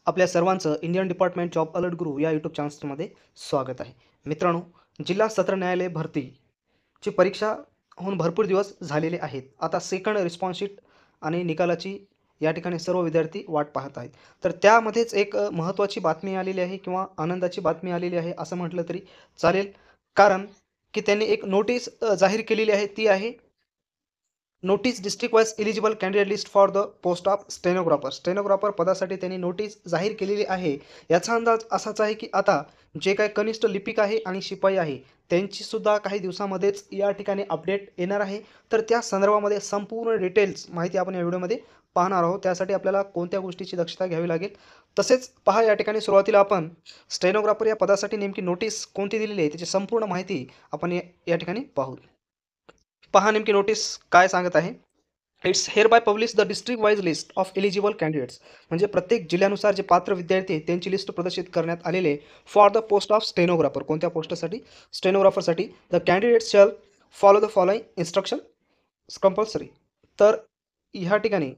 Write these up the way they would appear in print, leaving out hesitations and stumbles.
आपल्या सर्वांचं Indian department job alert गुरु या यूट्यूब चॅनलमध्ये स्वागत आहे. मित्रांनो, जिल्हा सत्र न्यायालय भरतीची परीक्षा होऊन भरपूर दिवस झालेले आहेत. आता सेकंड रिस्पॉन्स शीट आणि निकालाची या ठिकाणी सर्व विद्यार्थी वाट पाहत आहेत. तर त्यामध्येच एक महत्त्वाची बातमी आलेली आहे किंवा आनंदाची बातमी आलेली आहे असं म्हटलं तरी चालेल. कारण की त्यांनी एक नोटीस जाहीर केलेली आहे. ती आहे notice district wise eligible candidate list for the post of stenographer. Stenographer पदासाठी त्यांनी नोटीस जाहीर केलेली आहे. याचा अंदाज असाच आहे की आता जे काही कनिष्ठ लिपिक आहे आणि शिपाई आहे त्यांचीसुद्धा काही दिवसामध्येच या ठिकाणी अपडेट येणार आहे. तर त्या संदर्भामध्ये संपूर्ण डिटेल्स माहिती आपण या व्हिडिओमध्ये पाहणार आहोत. त्यासाठी आपल्याला कोणत्या गोष्टीची दक्षता घ्यावी लागेल. तसेच पहा, या ठिकाणी सुरुवातीला आपण स्टेनोग्राफर या पदासाठी नेमकी नोटीस कोणती दिलेली आहे त्याची संपूर्ण माहिती आपण या ठिकाणी पाहू. पहा नेमकी नोटीस काय सांगत आहे. It's hereby publish the district wise list of eligible candidates. म्हणजे प्रत्येक जिल्ह्यानुसार जे पात्र विद्यार्थी आहेत त्यांची लिस्ट प्रदर्शित करण्यात आलेले for the post of stenographer. कोणत्या पोस्टसाठी? स्टेनोग्राफरसाठी. The candidates shall follow the following instruction compulsory. तर ह्या ठिकाणी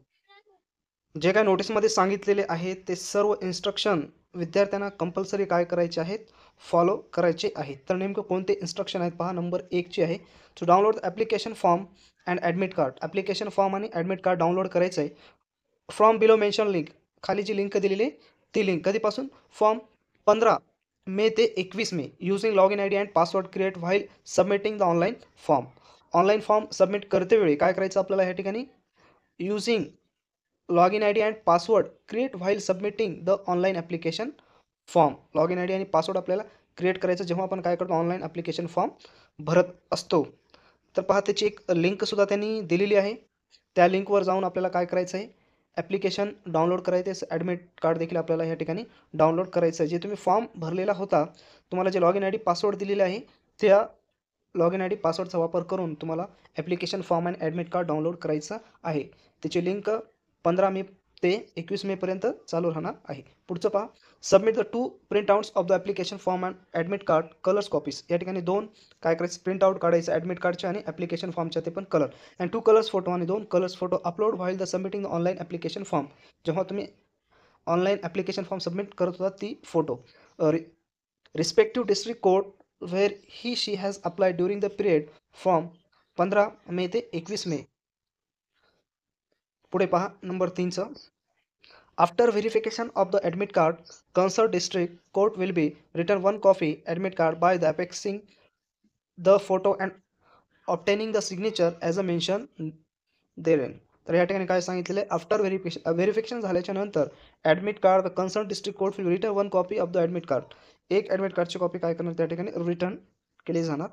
जे काय नोटीसमध्ये सांगितलेले आहेत ते सर्व इन्स्ट्रक्शन विद्यार्थ्यांना कंपल्सरी काय करायचे आहेत? फॉलो करायचे आहेत. तर नेमकं कोणते इन्स्ट्रक्शन आहेत पहा. नंबर 1ची आहे to download application form and admit card. Application form आणि ॲडमिट कार्ड डाउनलोड करायचं आहे. From below mention link. खाली जी लिंक दिलेली आहे ती लिंक कधीपासून? फॉर्म 15 मे ते 21 May. Using log in I D and password create while submitting the online form. Online form submit करतेवेळी काय करायचं आपल्याला या ठिकाणी? Using log in I D and password create while submitting the online application form. Log in I D आणि password आपल्याला create करायचं जेव्हा आपण काय करतो? ऑनलाईन ॲप्लिकेशन फॉर्म भरत असतो. तर पहा त्याची एक लिंकसुद्धा त्यांनी दिलेली आहे. त्या लिंकवर जाऊन आपल्याला काय करायचं आहे? ॲप्लिकेशन डाउनलोड करायचं आहे. ॲडमिट कार्ड देखील आपल्याला या ठिकाणी डाउनलोड करायचं आहे. जे तुम्ही फॉर्म भरलेला होता तुम्हाला जे log in I D password दिलेले आहे त्या लॉग इन आय डी पासवर्डचा वापर करून तुम्हाला application form and admit card download करायचं आहे. त्याची लिंक 15 मे ते 21 मेपर्यंत चालू राहणार आहे. पुढचं पहा. Submit the 2 print outs of the application form and admit card colours copies. या ठिकाणी 2 काय करायचं? प्रिंट आउट काढायचं ॲडमिट कार्डचे आणि ॲप्लिकेशन फॉर्मच्या ते पण कलर. अँड 2 कलर्स फोटो आणि 2 colours photo upload while the submitting online application form. जेव्हा तुम्ही ऑनलाईन ॲप्लिकेशन फॉर्म सबमिट करत होता ती photo. Respective district court where he she has apply during the period from 15 May ते 21 May. पुढे पहा नंबर 3चं. After verification of the admit card concern district court will be return 1 copy admit card by the affixing the photo and obtaining the signature as a mention देरेन. तर या ठिकाणी काय सांगितलेलं आहे? आफ्टर व्हेरिफिकेशन झाल्याच्या नंतर admit card the concern district court will return 1 copy of the admit card. एक admit कार्डची कॉपी काय करणार त्या ठिकाणी? रिटर्न केली जाणार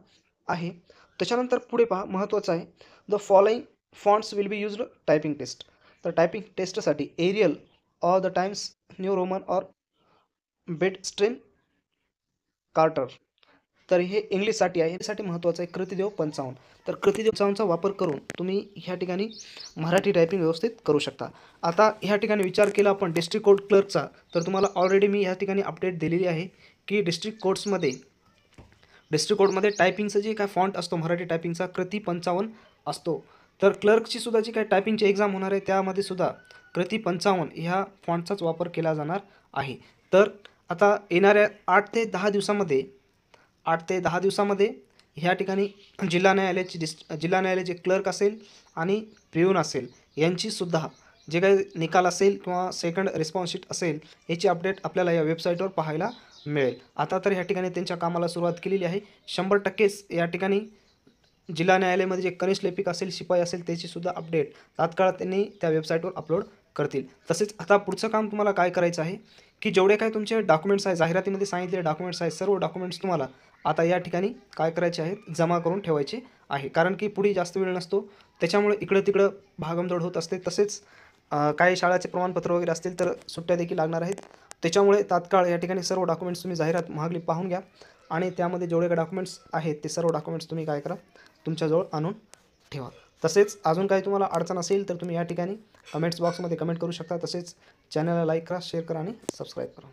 आहे. त्याच्यानंतर पुढे पहा महत्त्वाचं आहे. The following fonts will be used typing test. तर टायपिंग टेस्टसाठी Arial all the Times New Roman or Bitstream Charter. तर हे इंग्लिशसाठी आहे. यासाठी महत्त्वाचं आहे कृतिदेव 55. तर कृतिदेव 55चा वापर करून तुम्ही ह्या ठिकाणी मराठी टायपिंग व्यवस्थित करू शकता. आता ह्या ठिकाणी विचार केला आपण डिस्ट्रिक्ट कोर्ट क्लर्कचा, तर तुम्हाला ऑलरेडी मी ह्या ठिकाणी अपडेट दिलेली आहे की डिस्ट्रिक्ट कोर्टमध्ये टायपिंगचं जे काय फॉन्ट असतो मराठी टायपिंगचा कृती 55 असतो. तर क्लर्कची सुद्धा जी काय टायपिंगची एक्झाम होणार आहे त्यामध्ये सुद्धा कृती 55 ह्या फॉन्टचाच वापर केला जाणार आहे. तर आता येणाऱ्या 8 ते 10 दिवसामध्ये ह्या ठिकाणी जिल्हा न्यायालयाचे क्लर्क असेल आणि पिऊन असेल यांचीसुद्धा जे काही निकाल असेल किंवा सेकंड रिस्पॉन्स शीट असेल याची अपडेट आपल्याला या वेबसाईटवर पाहायला मिळेल. आता तर ह्या ठिकाणी त्यांच्या कामाला सुरुवात केलेली आहे. 100% या ठिकाणी जिल्हा न्यायालयामध्ये जे कनिष्ठ लिपिक असेल शिपाई असेल त्याचीसुद्धा अपडेट तात्काळ त्यांनी त्या वेबसाईटवर अपलोड करतील. तसेच आता पुढचं काम तुम्हाला काय करायचं आहे की जेवढे काय तुमचे डॉक्युमेंट्स आहेत जाहिरातीमध्ये सांगितलेले डॉक्युमेंट्स आहेत सर्व डॉक्युमेंट्स तुम्हाला आता या ठिकाणी काय करायचे आहेत? जमा करून ठेवायचे आहे. कारण की पुढे जास्त वेळ नसतो त्याच्यामुळे इकडं तिकडं भागमदौड होत असते. तसेच काही शाळाचे प्रमाणपत्र वगैरे असतील तर सुट्ट्या देखील लागणार आहेत. त्याच्यामुळे तात्काळ या ठिकाणी सर्व डॉक्युमेंट्स तुम्ही जाहिरात महागली पाहून घ्या आणि त्यामध्ये जेवढे काही डॉक्युमेंट्स आहेत ते सर्व डॉक्युमेंट्स तुम्ही काय करा? तुमच्याजवळ आणून ठेवा. तसेच अजून काही तुम्हाला अडचण असेल तर तुम्ही या ठिकाणी कमेंट्स बॉक्समध्ये कमेंट करू शकता. तसेच चॅनलला लाईक करा, शेअर करा आणि सबस्क्राईब करा.